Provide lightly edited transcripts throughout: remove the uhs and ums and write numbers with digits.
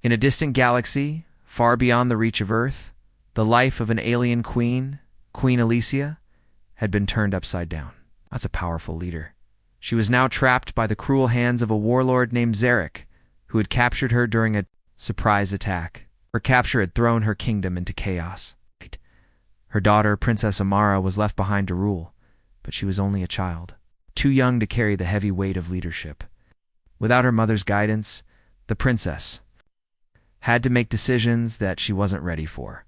In a distant galaxy, far beyond the reach of Earth, the life of an alien queen, Queen Alicia, had been turned upside down. That's a powerful leader. She was now trapped by the cruel hands of a warlord named Zarek, who had captured her during a surprise attack. Her capture had thrown her kingdom into chaos. Her daughter, Princess Amara, was left behind to rule, but she was only a child, too young to carry the heavy weight of leadership. Without her mother's guidance, the princess had to make decisions that she wasn't ready for.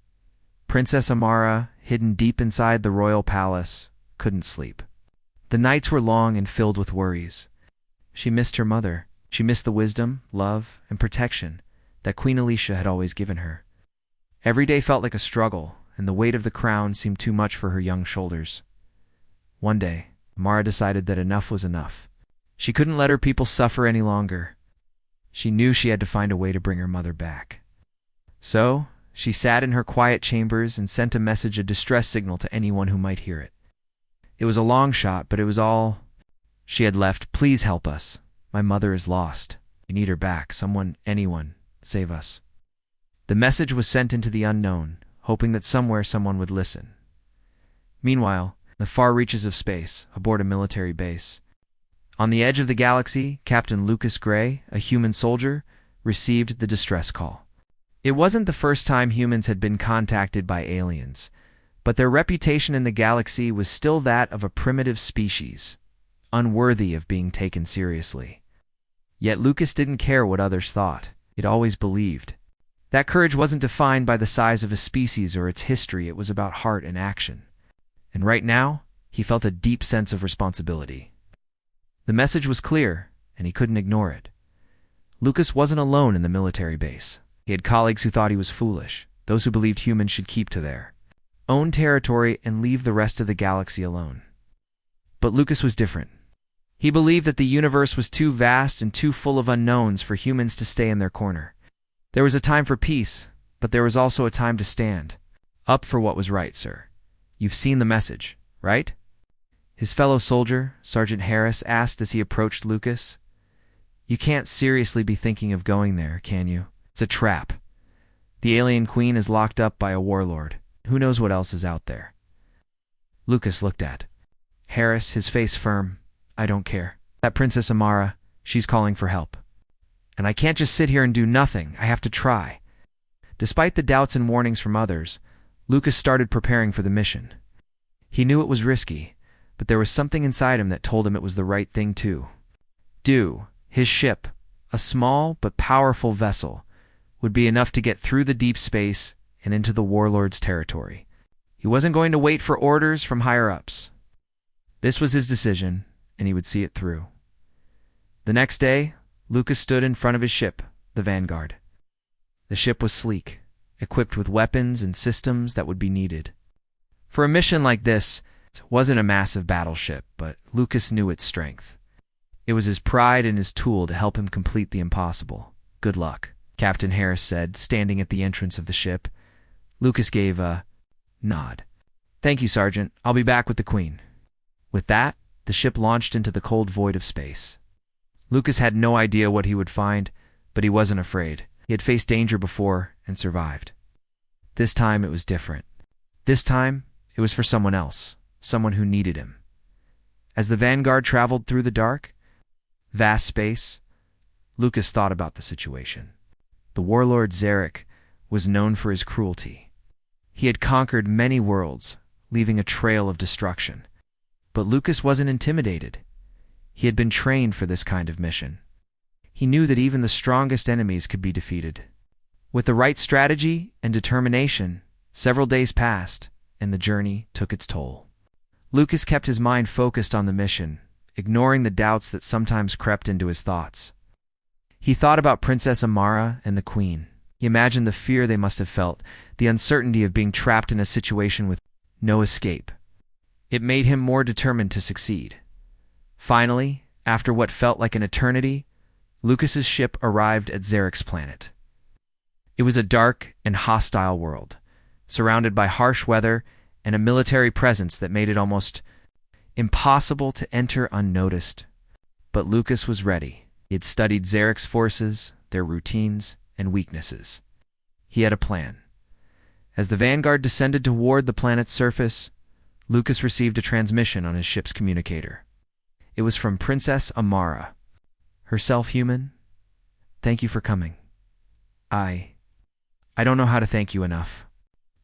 Princess Amara, hidden deep inside the royal palace, couldn't sleep. The nights were long and filled with worries. She missed her mother. She missed the wisdom, love, and protection that Queen Alicia had always given her. Every day felt like a struggle, and the weight of the crown seemed too much for her young shoulders. One day, Amara decided that enough was enough. She couldn't let her people suffer any longer. She knew she had to find a way to bring her mother back. So, she sat in her quiet chambers and sent a distress signal to anyone who might hear it. It was a long shot, but it was all she had left. Please help us. My mother is lost. We need her back. Someone, anyone, save us. The message was sent into the unknown, hoping that somewhere someone would listen. Meanwhile, in the far reaches of space, aboard a military base, on the edge of the galaxy, Captain Lucas Gray, a human soldier, received the distress call. It wasn't the first time humans had been contacted by aliens, but their reputation in the galaxy was still that of a primitive species, unworthy of being taken seriously. Yet Lucas didn't care what others thought. He'd always believed. That courage wasn't defined by the size of a species or its history. It was about heart and action. And right now, he felt a deep sense of responsibility. The message was clear, and he couldn't ignore it. Lucas wasn't alone in the military base. He had colleagues who thought he was foolish, those who believed humans should keep to their own territory and leave the rest of the galaxy alone. But Lucas was different. He believed that the universe was too vast and too full of unknowns for humans to stay in their corner. There was a time for peace, but there was also a time to stand up for what was right, sir. You've seen the message, right? His fellow soldier, Sergeant Harris, asked as he approached Lucas. You can't seriously be thinking of going there, can you? It's a trap. The alien queen is locked up by a warlord. Who knows what else is out there? Lucas looked at Harris, his face firm. I don't care. That Princess Amara, she's calling for help. And I can't just sit here and do nothing. I have to try. Despite the doubts and warnings from others, Lucas started preparing for the mission. He knew it was risky, but there was something inside him that told him it was the right thing to do. His ship, a small but powerful vessel, would be enough to get through the deep space and into the warlord's territory. He wasn't going to wait for orders from higher-ups. This was his decision, and he would see it through. The next day, Lucas stood in front of his ship, the Vanguard. The ship was sleek, equipped with weapons and systems that would be needed. For a mission like this, it wasn't a massive battleship, but Lucas knew its strength. It was his pride and his tool to help him complete the impossible. Good luck, Captain Harris said, standing at the entrance of the ship. Lucas gave a nod. Thank you, Sergeant. I'll be back with the Queen. With that, the ship launched into the cold void of space. Lucas had no idea what he would find, but he wasn't afraid. He had faced danger before and survived. This time it was different. This time, it was for someone else, someone who needed him. As the Vanguard traveled through the dark, vast space, Lucas thought about the situation. The warlord Zarek was known for his cruelty. He had conquered many worlds, leaving a trail of destruction. But Lucas wasn't intimidated. He had been trained for this kind of mission. He knew that even the strongest enemies could be defeated. With the right strategy and determination, several days passed, and the journey took its toll. Lucas kept his mind focused on the mission, ignoring the doubts that sometimes crept into his thoughts. He thought about Princess Amara and the Queen. He imagined the fear they must have felt, the uncertainty of being trapped in a situation with no escape. It made him more determined to succeed. Finally, after what felt like an eternity, Lucas's ship arrived at Zarek's planet. It was a dark and hostile world, surrounded by harsh weather and a military presence that made it almost impossible to enter unnoticed. But Lucas was ready. He had studied Zarek's forces, their routines, and weaknesses. He had a plan. As the Vanguard descended toward the planet's surface, Lucas received a transmission on his ship's communicator. It was from Princess Amara. Herself human? Thank you for coming. I don't know how to thank you enough.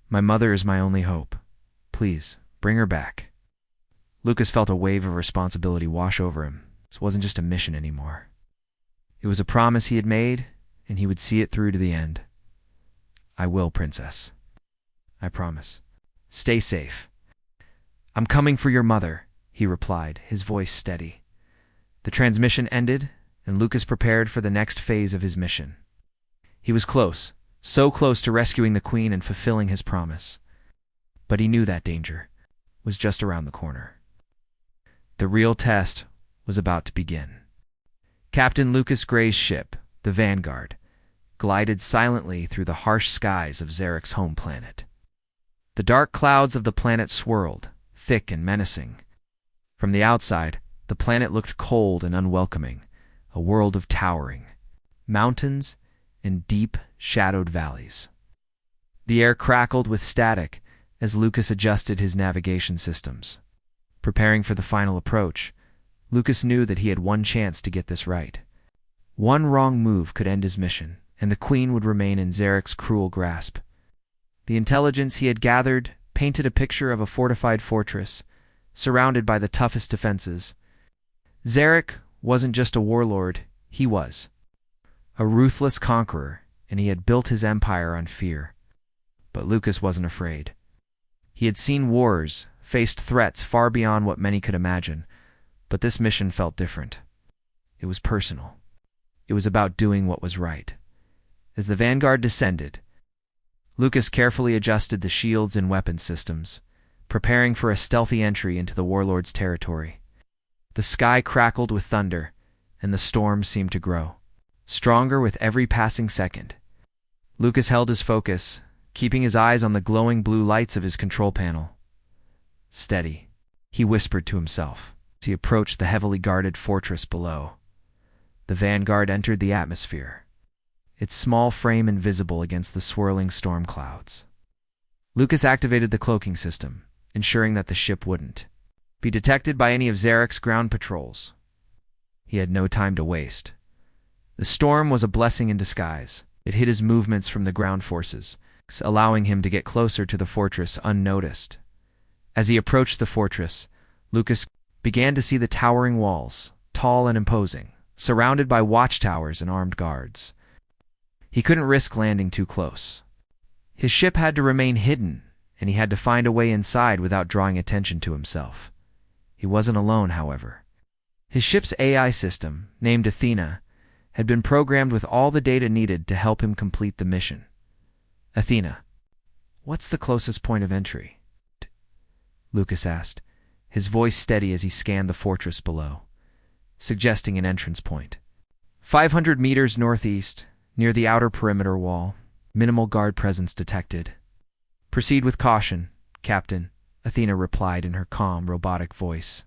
My mother is my only hope. Please, bring her back. Lucas felt a wave of responsibility wash over him. This wasn't just a mission anymore. It was a promise he had made, and he would see it through to the end. I will, Princess. I promise. Stay safe. I'm coming for your mother, he replied, his voice steady. The transmission ended, and Lucas prepared for the next phase of his mission. He was close, so close to rescuing the Queen and fulfilling his promise. But he knew that danger was just around the corner. The real test was about to begin. Captain Lucas Gray's ship, the Vanguard, glided silently through the harsh skies of Zarek's home planet. The dark clouds of the planet swirled, thick and menacing. From the outside, the planet looked cold and unwelcoming, a world of towering mountains and deep, shadowed valleys. The air crackled with static as Lucas adjusted his navigation systems. Preparing for the final approach, Lucas knew that he had one chance to get this right. One wrong move could end his mission, and the Queen would remain in Zarek's cruel grasp. The intelligence he had gathered painted a picture of a fortified fortress, surrounded by the toughest defenses. Zarek wasn't just a warlord, he was a ruthless conqueror, and he had built his empire on fear. But Lucas wasn't afraid. He had seen wars, faced threats far beyond what many could imagine, but this mission felt different. It was personal. It was about doing what was right. As the Vanguard descended, Lucas carefully adjusted the shields and weapon systems, preparing for a stealthy entry into the warlord's territory. The sky crackled with thunder, and the storm seemed to grow, stronger with every passing second. Lucas held his focus, keeping his eyes on the glowing blue lights of his control panel. Steady, he whispered to himself as he approached the heavily guarded fortress below. The Vanguard entered the atmosphere, its small frame invisible against the swirling storm clouds. Lucas activated the cloaking system, ensuring that the ship wouldn't be detected by any of Zarek's ground patrols. He had no time to waste. The storm was a blessing in disguise. It hid his movements from the ground forces, allowing him to get closer to the fortress unnoticed. As he approached the fortress, Lucas began to see the towering walls, tall and imposing, surrounded by watchtowers and armed guards. He couldn't risk landing too close. His ship had to remain hidden, and he had to find a way inside without drawing attention to himself. He wasn't alone, however. His ship's AI system, named Athena, had been programmed with all the data needed to help him complete the mission. Athena, what's the closest point of entry? Lucas asked, his voice steady as he scanned the fortress below, suggesting an entrance point. 500 meters northeast, near the outer perimeter wall. Minimal guard presence detected. Proceed with caution, Captain, Athena replied in her calm, robotic voice.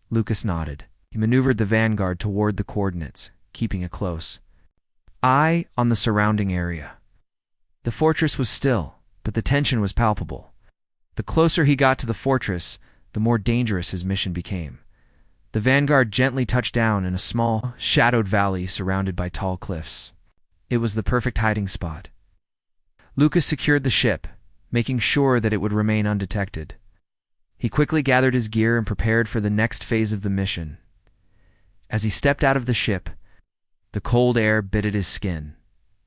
Lucas nodded. He maneuvered the Vanguard toward the coordinates, keeping a close eye on the surrounding area. The fortress was still, but the tension was palpable. The closer he got to the fortress, the more dangerous his mission became. The Vanguard gently touched down in a small, shadowed valley surrounded by tall cliffs. It was the perfect hiding spot. Lucas secured the ship, making sure that it would remain undetected. He quickly gathered his gear and prepared for the next phase of the mission. As he stepped out of the ship, the cold air bit at his skin.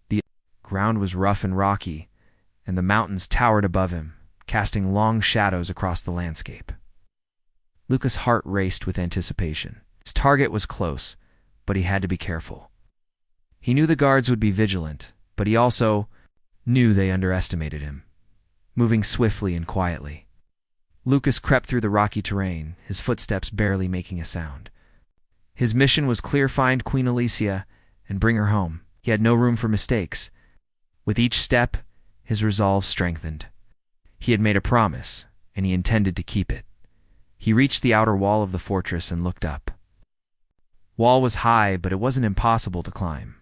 The ground was rough and rocky, and the mountains towered above him, casting long shadows across the landscape. Lucas' heart raced with anticipation. His target was close, but he had to be careful. He knew the guards would be vigilant, but he also knew they underestimated him. Moving swiftly and quietly, Lucas crept through the rocky terrain, his footsteps barely making a sound. His mission was clear: find Queen Alicia and bring her home. He had no room for mistakes. With each step, his resolve strengthened. He had made a promise, and he intended to keep it. He reached the outer wall of the fortress and looked up. Wall was high, but it wasn't impossible to climb.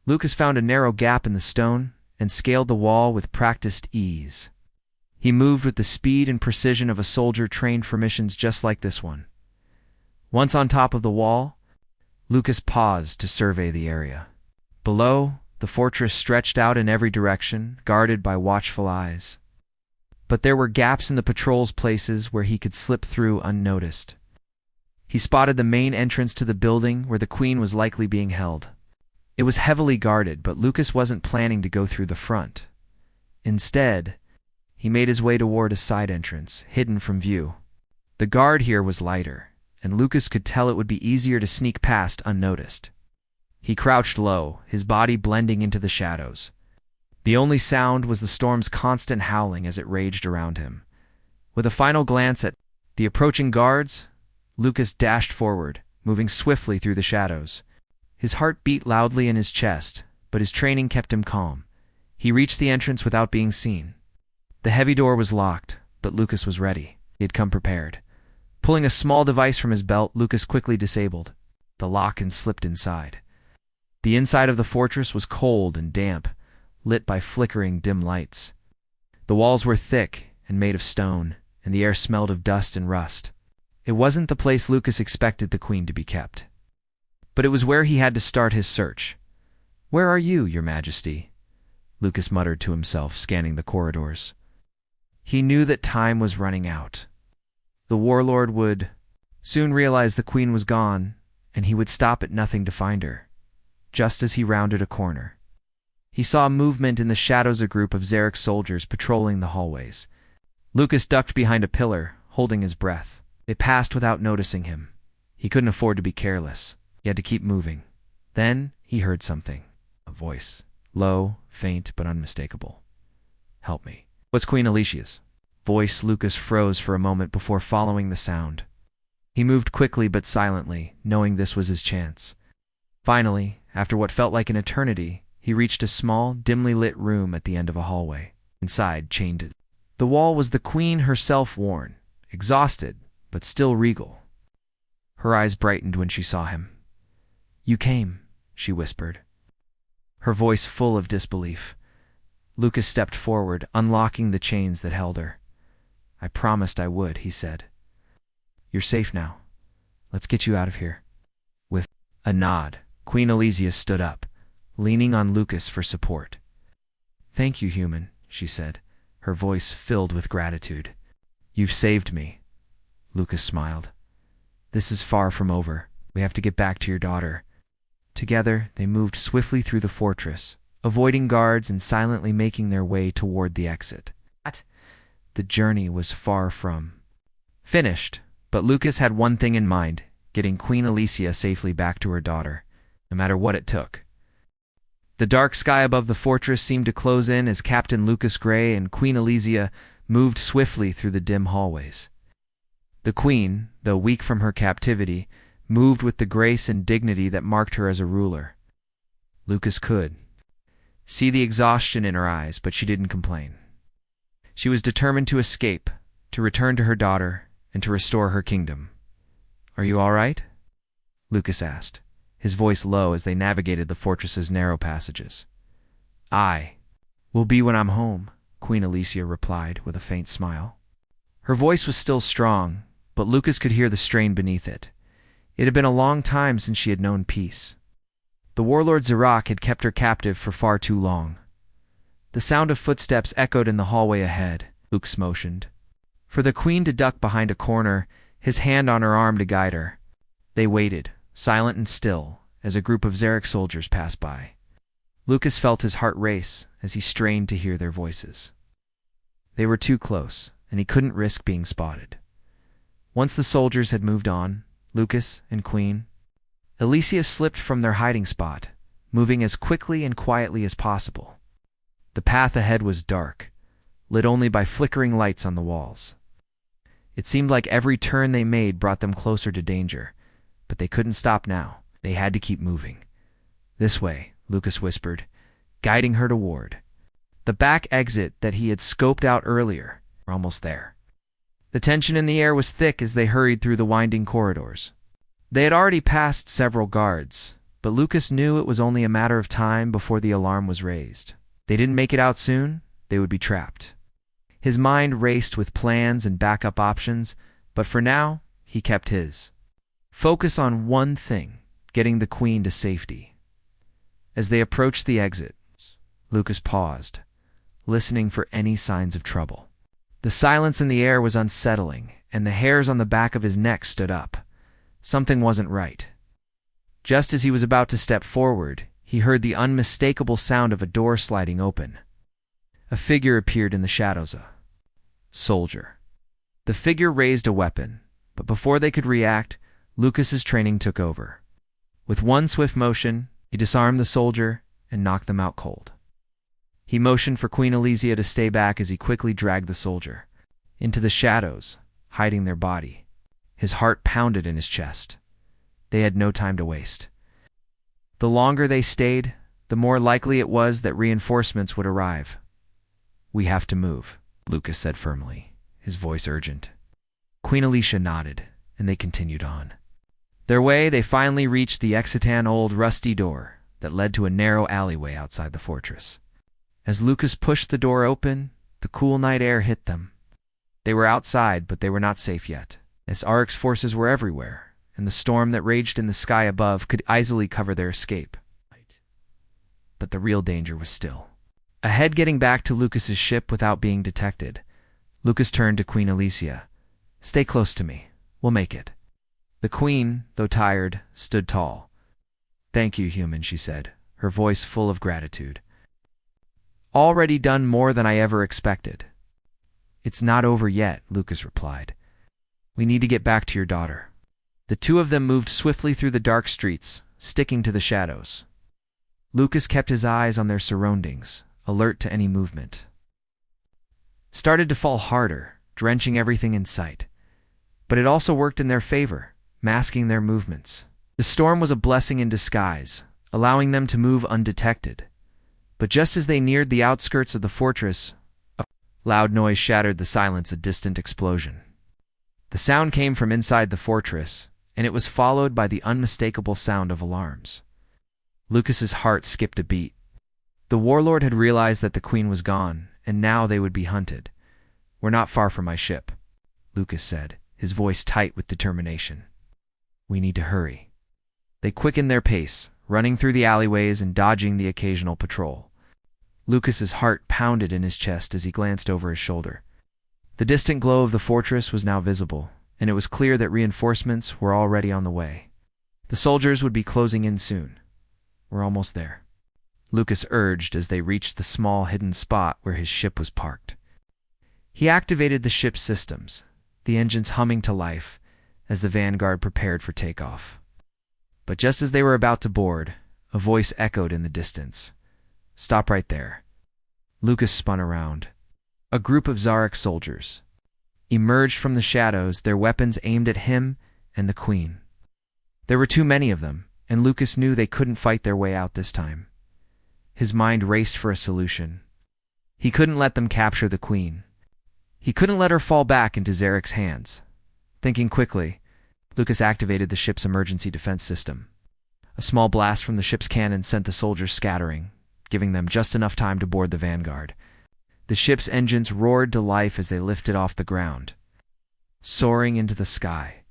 Lucas found a narrow gap in the stone and scaled the wall with practiced ease. He moved with the speed and precision of a soldier trained for missions just like this one. Once on top of the wall, Lucas paused to survey the area. Below, the fortress stretched out in every direction, guarded by watchful eyes. But there were gaps in the patrol's places where he could slip through unnoticed. He spotted the main entrance to the building where the queen was likely being held. It was heavily guarded, but Lucas wasn't planning to go through the front. Instead, he made his way toward a side entrance, hidden from view. The guard here was lighter, and Lucas could tell it would be easier to sneak past unnoticed. He crouched low, his body blending into the shadows. The only sound was the storm's constant howling as it raged around him. With a final glance at the approaching guards, Lucas dashed forward, moving swiftly through the shadows. His heart beat loudly in his chest, but his training kept him calm. He reached the entrance without being seen. The heavy door was locked, but Lucas was ready. He had come prepared. Pulling a small device from his belt, Lucas quickly disabled the lock and slipped inside. The inside of the fortress was cold and damp, lit by flickering dim lights. The walls were thick and made of stone, and the air smelled of dust and rust. It wasn't the place Lucas expected the queen to be kept. But it was where he had to start his search. "Where are you, Your Majesty?" Lucas muttered to himself, scanning the corridors. He knew that time was running out. The warlord would soon realize the queen was gone, and he would stop at nothing to find her. Just as he rounded a corner, he saw movement in the shadows, a group of Xeric soldiers patrolling the hallways. Lucas ducked behind a pillar, holding his breath. They passed without noticing him. He couldn't afford to be careless. He had to keep moving. Then he heard something. A voice. Low, faint, but unmistakable. "Help me." "What's Queen Alicia's voice?" Lucas froze for a moment before following the sound. He moved quickly but silently, knowing this was his chance. Finally, after what felt like an eternity, he reached a small, dimly lit room at the end of a hallway. Inside, chained to the wall, was the queen herself, worn, exhausted, but still regal. Her eyes brightened when she saw him. "You came," she whispered, her voice full of disbelief. Lucas stepped forward, unlocking the chains that held her. "I promised I would," he said. "You're safe now. Let's get you out of here." With a nod, Queen Alicia stood up, leaning on Lucas for support. "Thank you, human," she said, her voice filled with gratitude. "You've saved me." Lucas smiled. "This is far from over. We have to get back to your daughter." Together, they moved swiftly through the fortress, avoiding guards and silently making their way toward the exit. The journey was far from finished, but Lucas had one thing in mind: getting Queen Alicia safely back to her daughter, no matter what it took. The dark sky above the fortress seemed to close in as Captain Lucas Gray and Queen Alicia moved swiftly through the dim hallways. The queen, though weak from her captivity, moved with the grace and dignity that marked her as a ruler. Lucas could see the exhaustion in her eyes, but she didn't complain. She was determined to escape, to return to her daughter, and to restore her kingdom. "Are you all right?" Lucas asked, his voice low as they navigated the fortress's narrow passages. "I will be when I'm home," Queen Alicia replied with a faint smile. Her voice was still strong, but Lucas could hear the strain beneath it. It had been a long time since she had known peace. The warlord Xerac had kept her captive for far too long. The sound of footsteps echoed in the hallway ahead. Lucas motioned for the queen to duck behind a corner, his hand on her arm to guide her. They waited, silent and still, as a group of Xeric soldiers passed by. Lucas felt his heart race as he strained to hear their voices. They were too close, and he couldn't risk being spotted. Once the soldiers had moved on, Lucas and Queen Alicia slipped from their hiding spot, moving as quickly and quietly as possible. The path ahead was dark, lit only by flickering lights on the walls. It seemed like every turn they made brought them closer to danger, but they couldn't stop now. They had to keep moving. "This way," Lucas whispered, guiding her toward the back exit that he had scoped out earlier. "We're almost there." The tension in the air was thick as they hurried through the winding corridors. They had already passed several guards, but Lucas knew it was only a matter of time before the alarm was raised. They didn't make it out soon, they would be trapped. His mind raced with plans and backup options, but for now, he kept his focus on one thing: getting the Queen to safety. As they approached the exit, Lucas paused, listening for any signs of trouble. The silence in the air was unsettling, and the hairs on the back of his neck stood up. Something wasn't right. Just as he was about to step forward, he heard the unmistakable sound of a door sliding open. A figure appeared in the shadows. A soldier. The figure raised a weapon, but before they could react, Lucas's training took over. With one swift motion, he disarmed the soldier and knocked them out cold. He motioned for Queen Elysia to stay back as he quickly dragged the soldier into the shadows, hiding their body. His heart pounded in his chest. They had no time to waste. The longer they stayed, the more likely it was that reinforcements would arrive. "We have to move," Lucas said firmly, his voice urgent. Queen Elysia nodded, and they continued on. Their way, they finally reached the excitant old rusty door that led to a narrow alleyway outside the fortress. As Lucas pushed the door open, the cool night air hit them. They were outside, but they were not safe yet, as Orcs forces were everywhere, and the storm that raged in the sky above could easily cover their escape. But the real danger was still ahead. Getting back to Lucas's ship without being detected, Lucas turned to Queen Elysia. "Stay close to me. We'll make it." The Queen, though tired, stood tall. "Thank you, human," she said, her voice full of gratitude. "Already done more than I ever expected." "It's not over yet," Lucas replied. "We need to get back to your daughter." The two of them moved swiftly through the dark streets, sticking to the shadows. Lucas kept his eyes on their surroundings, alert to any movement. Started to fall harder, drenching everything in sight. But it also worked in their favor, masking their movements. The storm was a blessing in disguise, allowing them to move undetected. But just as they neared the outskirts of the fortress, a loud noise shattered the silence. A distant explosion. The sound came from inside the fortress, and it was followed by the unmistakable sound of alarms. Lucas's heart skipped a beat. The warlord had realized that the Queen was gone, and now they would be hunted. "We're not far from my ship," Lucas said, his voice tight with determination. "We need to hurry." They quickened their pace, running through the alleyways and dodging the occasional patrol. Lucas's heart pounded in his chest as he glanced over his shoulder. The distant glow of the fortress was now visible, and it was clear that reinforcements were already on the way. The soldiers would be closing in soon. "We're almost there," Lucas urged as they reached the small hidden spot where his ship was parked. He activated the ship's systems, the engines humming to life as the Vanguard prepared for takeoff. But just as they were about to board, a voice echoed in the distance. "Stop right there." Lucas spun around. A group of Zarek soldiers emerged from the shadows, their weapons aimed at him and the Queen. There were too many of them, and Lucas knew they couldn't fight their way out this time. His mind raced for a solution. He couldn't let them capture the Queen. He couldn't let her fall back into Zarek's hands. Thinking quickly, Lucas activated the ship's emergency defense system. A small blast from the ship's cannon sent the soldiers scattering, giving them just enough time to board the Vanguard. The ship's engines roared to life as they lifted off the ground, soaring into the sky.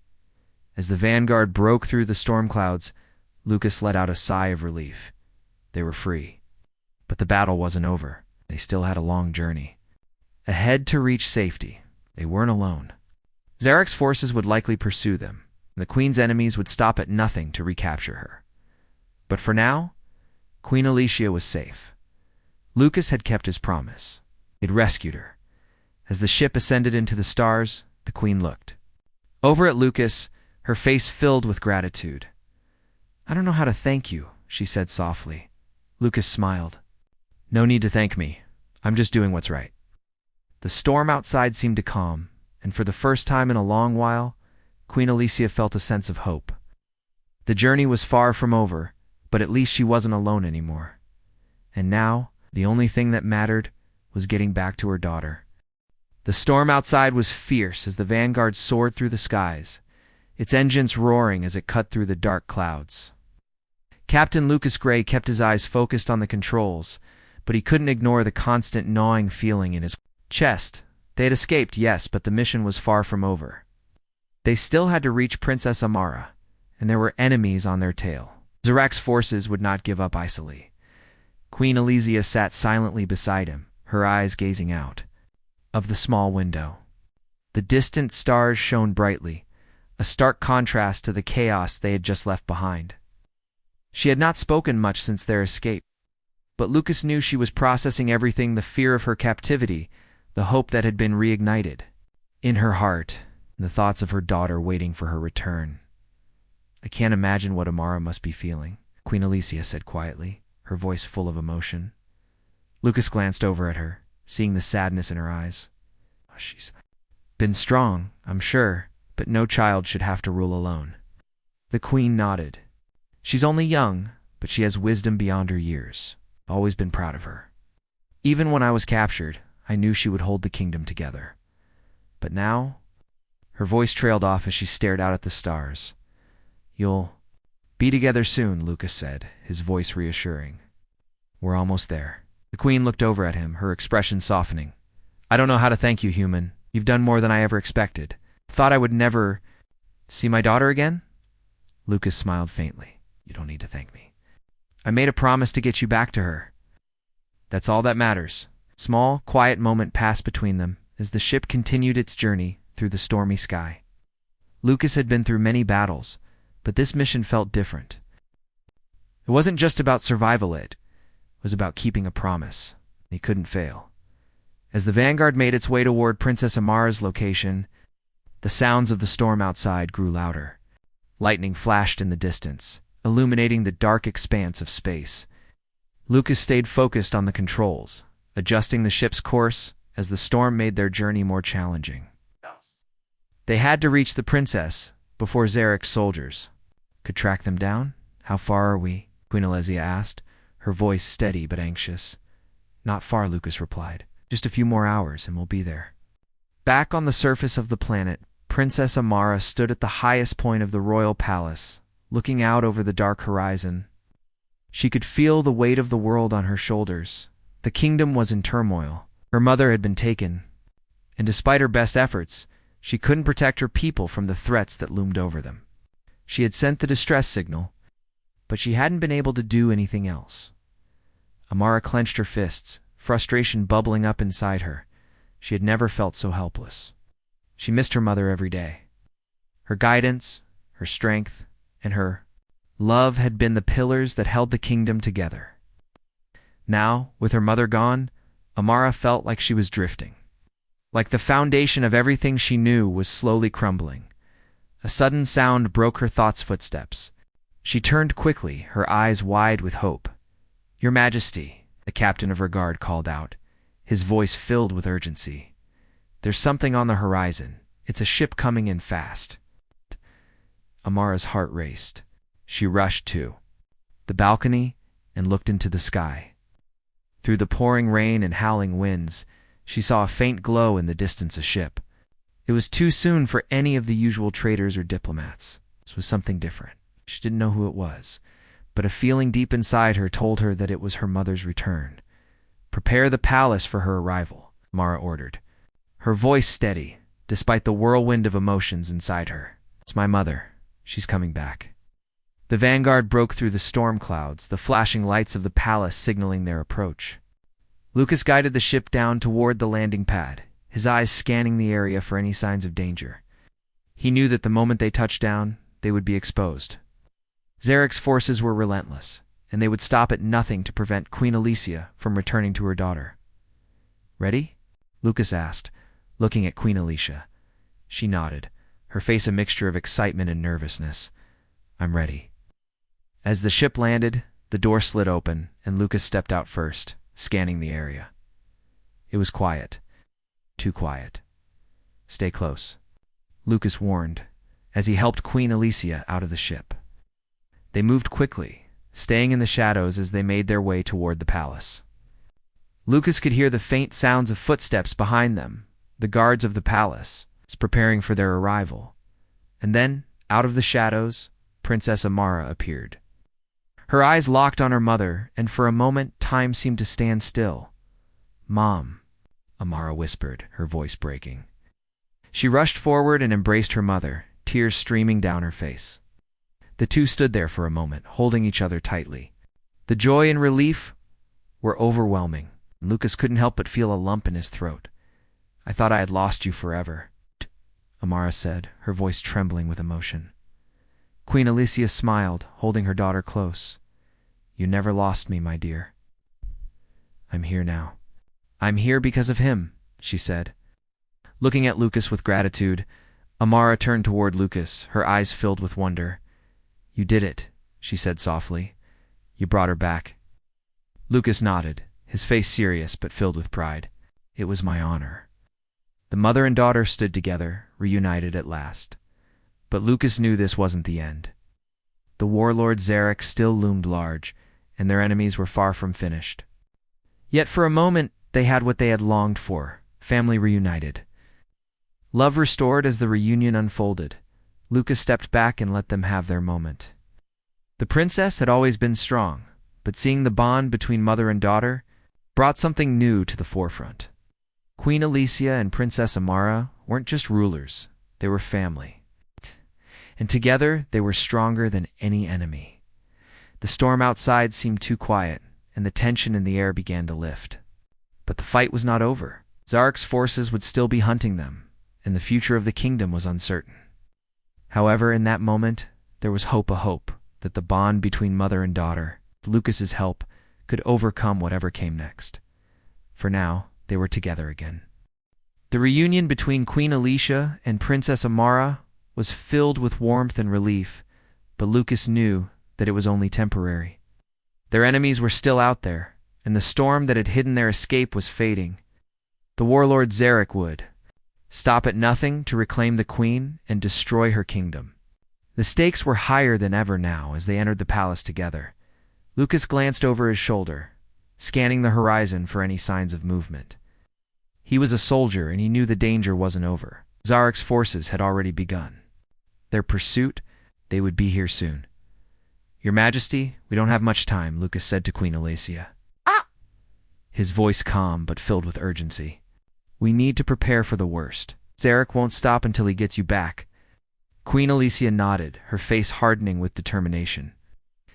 As the Vanguard broke through the storm clouds, Lucas let out a sigh of relief. They were free. But the battle wasn't over. They still had a long journey ahead to reach safety. They weren't alone. Zarek's forces would likely pursue them, and the Queen's enemies would stop at nothing to recapture her. But for now, Queen Elysia was safe. Lucas had kept his promise. He'd rescued her. As the ship ascended into the stars, the Queen looked over at Lucas, her face filled with gratitude. "I don't know how to thank you," she said softly. Lucas smiled. "No need to thank me. I'm just doing what's right." The storm outside seemed to calm, and for the first time in a long while, Queen Elysia felt a sense of hope. The journey was far from over, but at least she wasn't alone anymore. And now, the only thing that mattered was getting back to her daughter. The storm outside was fierce as the Vanguard soared through the skies, its engines roaring as it cut through the dark clouds. Captain Lucas Gray kept his eyes focused on the controls, but he couldn't ignore the constant gnawing feeling in his chest. They had escaped, yes, but the mission was far from over. They still had to reach Princess Amara, and there were enemies on their tail. Zarak's forces would not give up easily. Queen Elysia sat silently beside him, her eyes gazing out of the small window. The distant stars shone brightly, a stark contrast to the chaos they had just left behind. She had not spoken much since their escape, but Lucas knew she was processing everything: the fear of her captivity, the hope that had been reignited in her heart, and the thoughts of her daughter waiting for her return. "I can't imagine what Amara must be feeling," Queen Elysia said quietly, her voice full of emotion. Lucas glanced over at her, seeing the sadness in her eyes. "She's been strong, I'm sure, but no child should have to rule alone." The queen nodded. "She's only young, but she has wisdom beyond her years. I've always been proud of her. Even when I was captured, I knew she would hold the kingdom together. But now—" Her voice trailed off as she stared out at the stars. "You'll be together soon," Lucas said, his voice reassuring. "We're almost there." The queen looked over at him, her expression softening. "I don't know how to thank you, human. You've done more than I ever expected. Thought I would never see my daughter again?" Lucas smiled faintly. "You don't need to thank me. I made a promise to get you back to her. That's all that matters." A small, quiet moment passed between them as the ship continued its journey through the stormy sky. Lucas had been through many battles, but this mission felt different. It wasn't just about survival, it was about keeping a promise. He couldn't fail. As the Vanguard made its way toward Princess Amara's location, the sounds of the storm outside grew louder. Lightning flashed in the distance, illuminating the dark expanse of space. Lucas stayed focused on the controls, adjusting the ship's course as the storm made their journey more challenging. They had to reach the princess before Zarak's soldiers could track them down. "How far are we?" Queen Elysia asked, her voice steady but anxious. "Not far," Lucas replied. "Just a few more hours and we'll be there." Back on the surface of the planet, Princess Amara stood at the highest point of the royal palace, looking out over the dark horizon. She could feel the weight of the world on her shoulders. The kingdom was in turmoil. Her mother had been taken, and despite her best efforts, she couldn't protect her people from the threats that loomed over them. She had sent the distress signal, but she hadn't been able to do anything else. Amara clenched her fists, frustration bubbling up inside her. She had never felt so helpless. She missed her mother every day. Her guidance, her strength, and her love had been the pillars that held the kingdom together. Now, with her mother gone, Amara felt like she was drifting. Like the foundation of everything she knew was slowly crumbling. A sudden sound broke her thoughts' footsteps. She turned quickly, her eyes wide with hope. "Your Majesty," the captain of her guard called out, his voice filled with urgency. "There's something on the horizon. It's a ship coming in fast." Amara's heart raced. She rushed to the balcony and looked into the sky. Through the pouring rain and howling winds, she saw a faint glow in the distance, a ship. It was too soon for any of the usual traders or diplomats. This was something different. She didn't know who it was, but a feeling deep inside her told her that it was her mother's return. "Prepare the palace for her arrival," Amara ordered, her voice steady, despite the whirlwind of emotions inside her. "It's my mother. She's coming back." The Vanguard broke through the storm clouds, the flashing lights of the palace signaling their approach. Lucas guided the ship down toward the landing pad, his eyes scanning the area for any signs of danger. He knew that the moment they touched down, they would be exposed. Zarak's forces were relentless, and they would stop at nothing to prevent Queen Elysia from returning to her daughter. "Ready?" Lucas asked, looking at Queen Elysia. She nodded, her face a mixture of excitement and nervousness. "I'm ready." As the ship landed, the door slid open, and Lucas stepped out first, scanning the area. It was quiet. Too quiet. "Stay close," Lucas warned, as he helped Queen Elysia out of the ship. They moved quickly, staying in the shadows as they made their way toward the palace. Lucas could hear the faint sounds of footsteps behind them, the guards of the palace, preparing for their arrival. And then, out of the shadows, Princess Amara appeared. Her eyes locked on her mother, and for a moment time seemed to stand still. "Mom," Amara whispered, her voice breaking. She rushed forward and embraced her mother, tears streaming down her face. The two stood there for a moment, holding each other tightly. The joy and relief were overwhelming. Lucas couldn't help but feel a lump in his throat. "I thought I had lost you forever," Amara said, her voice trembling with emotion. Queen Alicia smiled, holding her daughter close. "You never lost me, my dear. I'm here now." "I'm here because of him," she said. Looking at Lucas with gratitude, Amara turned toward Lucas, her eyes filled with wonder. "You did it," she said softly. "You brought her back." Lucas nodded, his face serious but filled with pride. "It was my honor." The mother and daughter stood together, reunited at last. But Lucas knew this wasn't the end. The warlord Zarek still loomed large, and their enemies were far from finished. Yet for a moment they had what they had longed for, family reunited. Love restored as the reunion unfolded. Lucas stepped back and let them have their moment. The princess had always been strong, but seeing the bond between mother and daughter brought something new to the forefront. Queen Alicia and Princess Amara weren't just rulers, they were family. And together they were stronger than any enemy. The storm outside seemed too quiet, and the tension in the air began to lift. But the fight was not over. Zarek's forces would still be hunting them, and the future of the kingdom was uncertain. However, in that moment, there was a hope that the bond between mother and daughter, with Lucas's help, could overcome whatever came next. For now, they were together again. The reunion between Queen Alicia and Princess Amara was filled with warmth and relief, but Lucas knew that it was only temporary. Their enemies were still out there, and the storm that had hidden their escape was fading. The warlord Zarek would stop at nothing to reclaim the queen and destroy her kingdom. The stakes were higher than ever now as they entered the palace together. Lucas glanced over his shoulder, scanning the horizon for any signs of movement. He was a soldier and he knew the danger wasn't over. Zarek's forces had already begun. Their pursuit, they would be here soon. "Your Majesty, we don't have much time," Lucas said to Queen Alicia. His voice calm but filled with urgency. "We need to prepare for the worst. Zarek won't stop until he gets you back." Queen Alicia nodded, her face hardening with determination.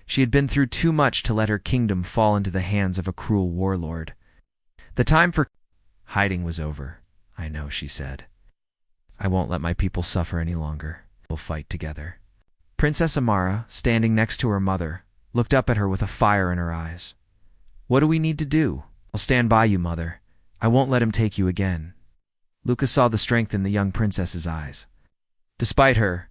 She had been through too much to let her kingdom fall into the hands of a cruel warlord. The time for hiding was over. "I know," she said. "I won't let my people suffer any longer. We'll fight together." Princess Amara, standing next to her mother, looked up at her with a fire in her eyes. "What do we need to do?" "I'll stand by you, mother. I won't let him take you again." Lucas saw the strength in the young princess's eyes. Despite her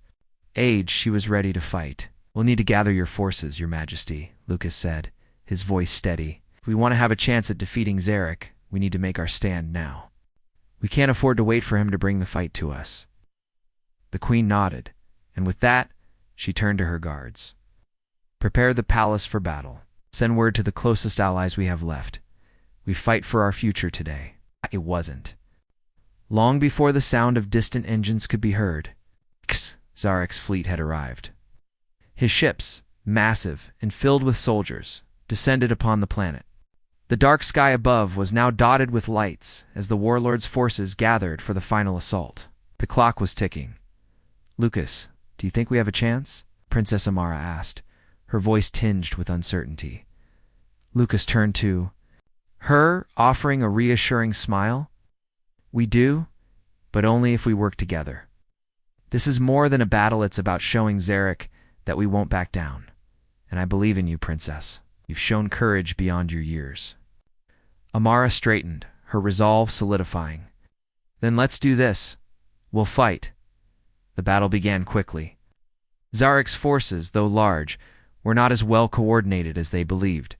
age, she was ready to fight. "We'll need to gather your forces, Your Majesty," Lucas said, his voice steady. "If we want to have a chance at defeating Zarek, we need to make our stand now. We can't afford to wait for him to bring the fight to us." The queen nodded, and with that, she turned to her guards. "Prepare the palace for battle. Send word to the closest allies we have left. We fight for our future today." It wasn't. Long before the sound of distant engines could be heard, Zarek's fleet had arrived. His ships, massive and filled with soldiers, descended upon the planet. The dark sky above was now dotted with lights as the warlord's forces gathered for the final assault. The clock was ticking. "Lucas, do you think we have a chance?" Princess Amara asked, her voice tinged with uncertainty. Lucas turned to her, offering a reassuring smile. "We do, but only if we work together. This is more than a battle, it's about showing Zarek that we won't back down. And I believe in you, Princess. You've shown courage beyond your years." Amara straightened, her resolve solidifying. "Then let's do this. We'll fight." The battle began quickly. Zarek's forces, though large, were not as well coordinated as they believed.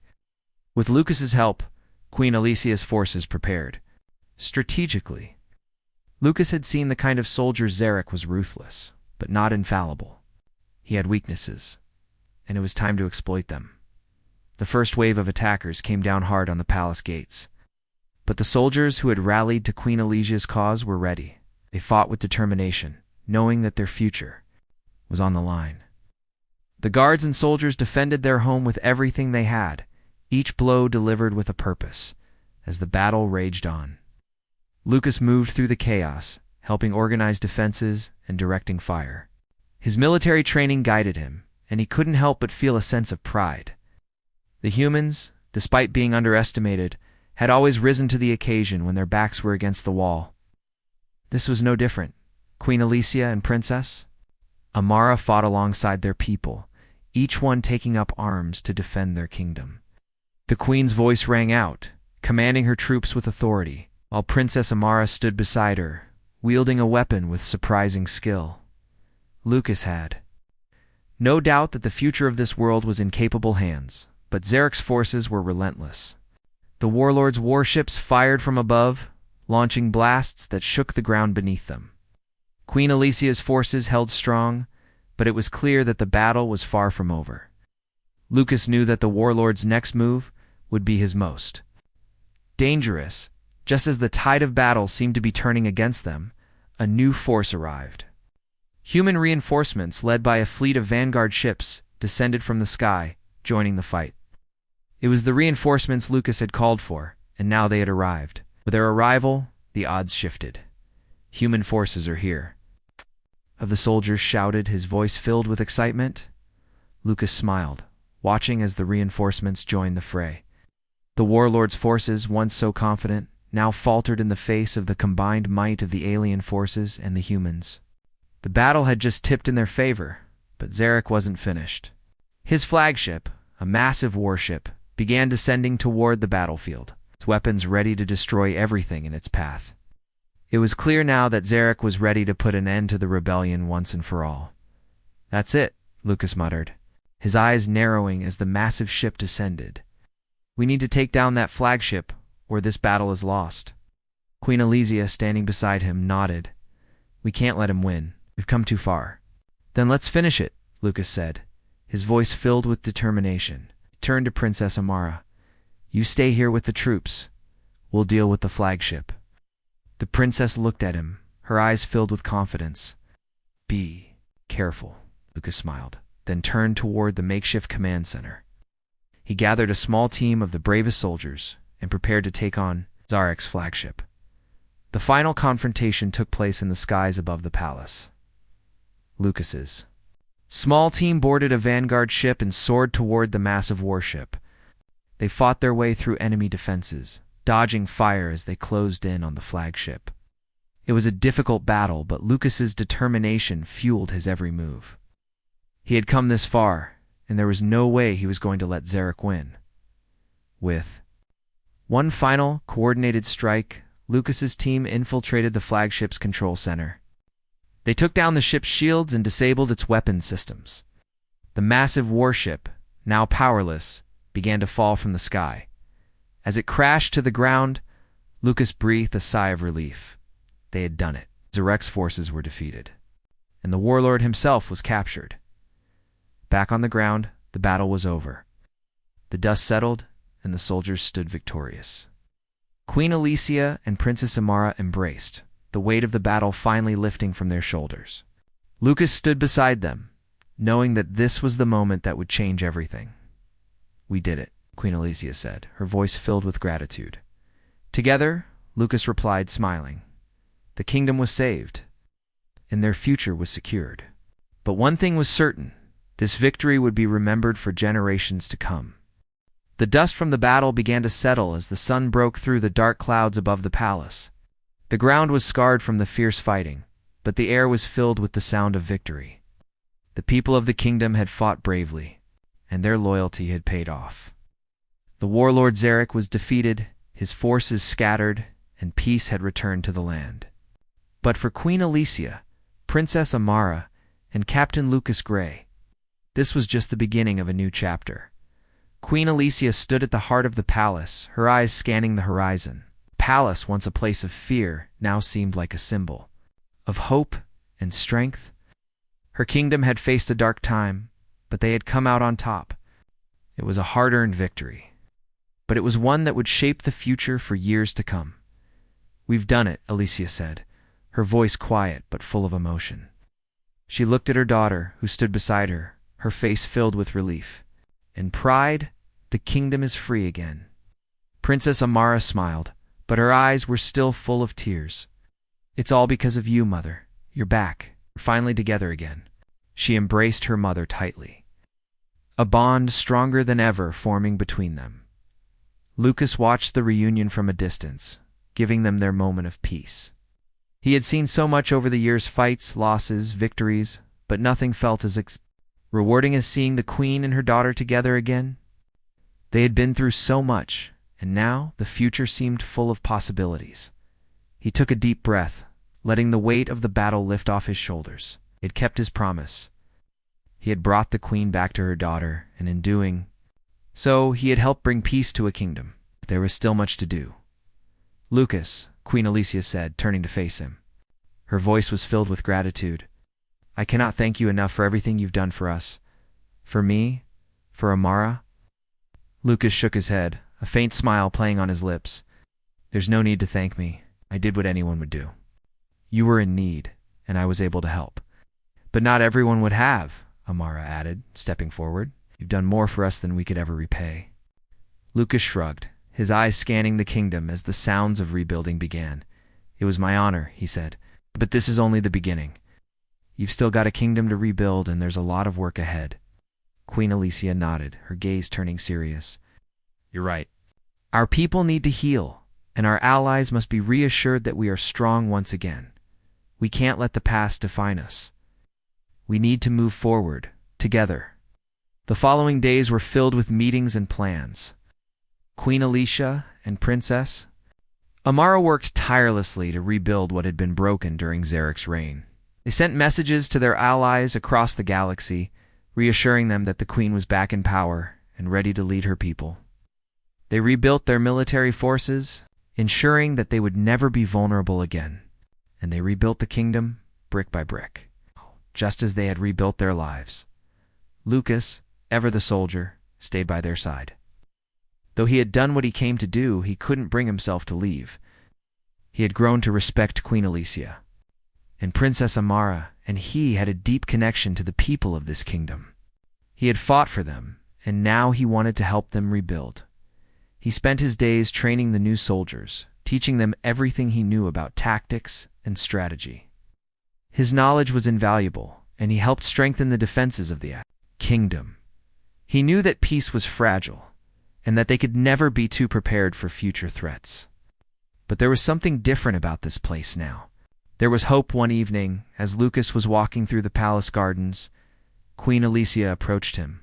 With Lucas's help, Queen Alicia's forces prepared. Strategically. Lucas had seen the kind of soldier Zarek was ruthless, but not infallible. He had weaknesses, and it was time to exploit them. The first wave of attackers came down hard on the palace gates. But the soldiers who had rallied to Queen Alicia's cause were ready. They fought with determination, knowing that their future was on the line. The guards and soldiers defended their home with everything they had, each blow delivered with a purpose, as the battle raged on. Lucas moved through the chaos, helping organize defenses and directing fire. His military training guided him, and he couldn't help but feel a sense of pride. The humans, despite being underestimated, had always risen to the occasion when their backs were against the wall. This was no different. Queen Alicia and Princess Amara fought alongside their people, each one taking up arms to defend their kingdom. The queen's voice rang out, commanding her troops with authority, while Princess Amara stood beside her, wielding a weapon with surprising skill. Lucas had no doubt that the future of this world was in capable hands, but Zarek's forces were relentless. The warlord's warships fired from above, launching blasts that shook the ground beneath them. Queen Alicia's forces held strong, but it was clear that the battle was far from over. Lucas knew that the warlord's next move would be his most dangerous. Just as the tide of battle seemed to be turning against them, a new force arrived. Human reinforcements led by a fleet of vanguard ships descended from the sky, joining the fight. It was the reinforcements Lucas had called for, and now they had arrived. With their arrival, the odds shifted. Human forces are here. Of the soldiers shouted, his voice filled with excitement. Lucas smiled, watching as the reinforcements joined the fray. The warlord's forces, once so confident, now faltered in the face of the combined might of the alien forces and the humans. The battle had just tipped in their favor, but Zarek wasn't finished. His flagship, a massive warship, began descending toward the battlefield, its weapons ready to destroy everything in its path. It was clear now that Zarek was ready to put an end to the rebellion once and for all. "That's it," Lucas muttered, his eyes narrowing as the massive ship descended. "We need to take down that flagship, or this battle is lost." Queen Alicia, standing beside him, nodded. "We can't let him win. We've come too far." "Then let's finish it," Lucas said, his voice filled with determination. He turned to Princess Amara. "You stay here with the troops. We'll deal with the flagship." The princess looked at him, her eyes filled with confidence. "Be careful," Lucas smiled, then turned toward the makeshift command center. He gathered a small team of the bravest soldiers and prepared to take on Zarek's flagship. The final confrontation took place in the skies above the palace. Lucas's small team boarded a vanguard ship and soared toward the massive warship. They fought their way through enemy defenses, dodging fire as they closed in on the flagship. It was a difficult battle, but Lucas's determination fueled his every move. He had come this far, and there was no way he was going to let Zarek win. With one final, coordinated strike, Lucas's team infiltrated the flagship's control center. They took down the ship's shields and disabled its weapons systems. The massive warship, now powerless, began to fall from the sky. As it crashed to the ground, Lucas breathed a sigh of relief. They had done it. Zarek's forces were defeated, and the warlord himself was captured. Back on the ground, the battle was over. The dust settled, and the soldiers stood victorious. Queen Alicia and Princess Amara embraced, the weight of the battle finally lifting from their shoulders. Lucas stood beside them, knowing that this was the moment that would change everything. "We did it," Queen Alicia said, her voice filled with gratitude. Together, Lucas replied, smiling. The kingdom was saved, and their future was secured. But one thing was certain: this victory would be remembered for generations to come. The dust from the battle began to settle as the sun broke through the dark clouds above the palace. The ground was scarred from the fierce fighting, but the air was filled with the sound of victory. The people of the kingdom had fought bravely, and their loyalty had paid off. The warlord Zarek was defeated, his forces scattered, and peace had returned to the land. But for Queen Alicia, Princess Amara, and Captain Lucas Gray, this was just the beginning of a new chapter. Queen Alicia stood at the heart of the palace, her eyes scanning the horizon. The palace, once a place of fear, now seemed like a symbol of hope and strength. Her kingdom had faced a dark time, but they had come out on top. It was a hard-earned victory, but it was one that would shape the future for years to come. "We've done it," Alicia said, her voice quiet but full of emotion. She looked at her daughter, who stood beside her, her face filled with relief. In pride, the kingdom is free again. Princess Amara smiled, but her eyes were still full of tears. It's all because of you, Mother. You're back. We're finally together again. She embraced her mother tightly, a bond stronger than ever forming between them. Lucas watched the reunion from a distance, giving them their moment of peace. He had seen so much over the years, fights, losses, victories, but nothing felt as rewarding as seeing the Queen and her daughter together again. They had been through so much, and now the future seemed full of possibilities. He took a deep breath, letting the weight of the battle lift off his shoulders. He had kept his promise. He had brought the Queen back to her daughter, and in doing so, he had helped bring peace to a kingdom. But there was still much to do. "Lucas," Queen Alicia said, turning to face him. Her voice was filled with gratitude. "I cannot thank you enough for everything you've done for us. For me, for Amara." Lucas shook his head, a faint smile playing on his lips. "There's no need to thank me. I did what anyone would do. You were in need, and I was able to help. But not everyone would have," Amara added, stepping forward. "You've done more for us than we could ever repay." Lucas shrugged, his eyes scanning the kingdom as the sounds of rebuilding began. "It was my honor," he said, "but this is only the beginning. You've still got a kingdom to rebuild, and there's a lot of work ahead." Queen Alicia nodded, her gaze turning serious. "You're right. Our people need to heal, and our allies must be reassured that we are strong once again. We can't let the past define us. We need to move forward, together." The following days were filled with meetings and plans. Queen Alicia and Princess Amara worked tirelessly to rebuild what had been broken during Zarek's reign. They sent messages to their allies across the galaxy, reassuring them that the Queen was back in power and ready to lead her people. They rebuilt their military forces, ensuring that they would never be vulnerable again. And they rebuilt the kingdom brick by brick, just as they had rebuilt their lives. Lucas, ever the soldier, stayed by their side. Though he had done what he came to do, he couldn't bring himself to leave. He had grown to respect Queen Alicia and Princess Amara, and he had a deep connection to the people of this kingdom. He had fought for them, and now he wanted to help them rebuild. He spent his days training the new soldiers, teaching them everything he knew about tactics and strategy. His knowledge was invaluable, and he helped strengthen the defenses of the kingdom. He knew that peace was fragile, and that they could never be too prepared for future threats. But there was something different about this place now. There was hope. One evening, as Lucas was walking through the palace gardens, Queen Alicia approached him.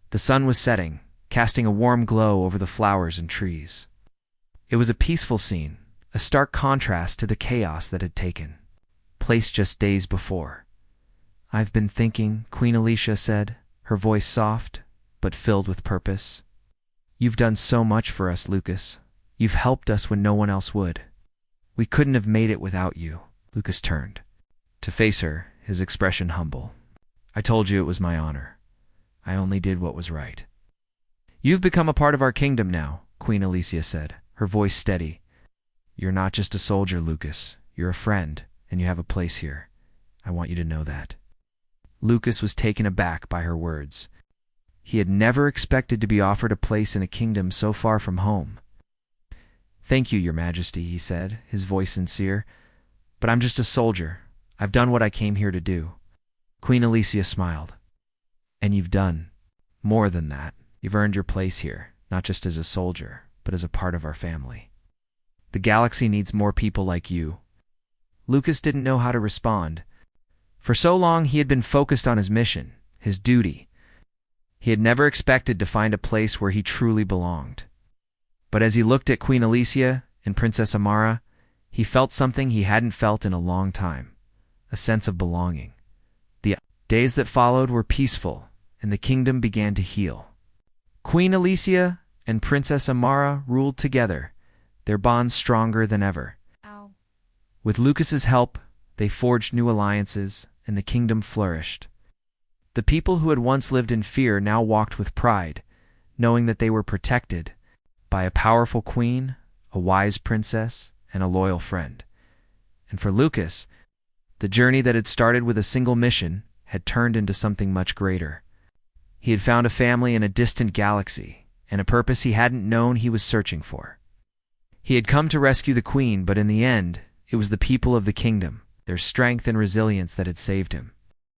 The sun was setting, casting a warm glow over the flowers and trees. It was a peaceful scene, a stark contrast to the chaos that had taken place just days before. "I've been thinking," Queen Alicia said, her voice soft, but filled with purpose. "You've done so much for us, Lucas. You've helped us when no one else would. We couldn't have made it without you." Lucas turned to face her, his expression humble. "I told you it was my honor. I only did what was right." "You've become a part of our kingdom now," Queen Alicia said, her voice steady. "You're not just a soldier, Lucas. You're a friend, and you have a place here. I want you to know that." Lucas was taken aback by her words. He had never expected to be offered a place in a kingdom so far from home. "Thank you, Your Majesty," he said, his voice sincere. "But I'm just a soldier. I've done what I came here to do." Queen Alicia smiled. "And you've done more than that. You've earned your place here, not just as a soldier, but as a part of our family. The galaxy needs more people like you." Lucas didn't know how to respond. For so long he had been focused on his mission, his duty. He had never expected to find a place where he truly belonged. But as he looked at Queen Alicia and Princess Amara, he felt something he hadn't felt in a long time, a sense of belonging. The days that followed were peaceful, and the kingdom began to heal. Queen Alicia and Princess Amara ruled together, their bonds stronger than ever. With Lucas's help, they forged new alliances, and the kingdom flourished. The people who had once lived in fear now walked with pride, knowing that they were protected by a powerful queen, a wise princess, and a loyal friend. And for Lucas, the journey that had started with a single mission had turned into something much greater. He had found a family in a distant galaxy, and a purpose he hadn't known he was searching for. He had come to rescue the queen, but in the end, it was the people of the kingdom, their strength and resilience that had saved him.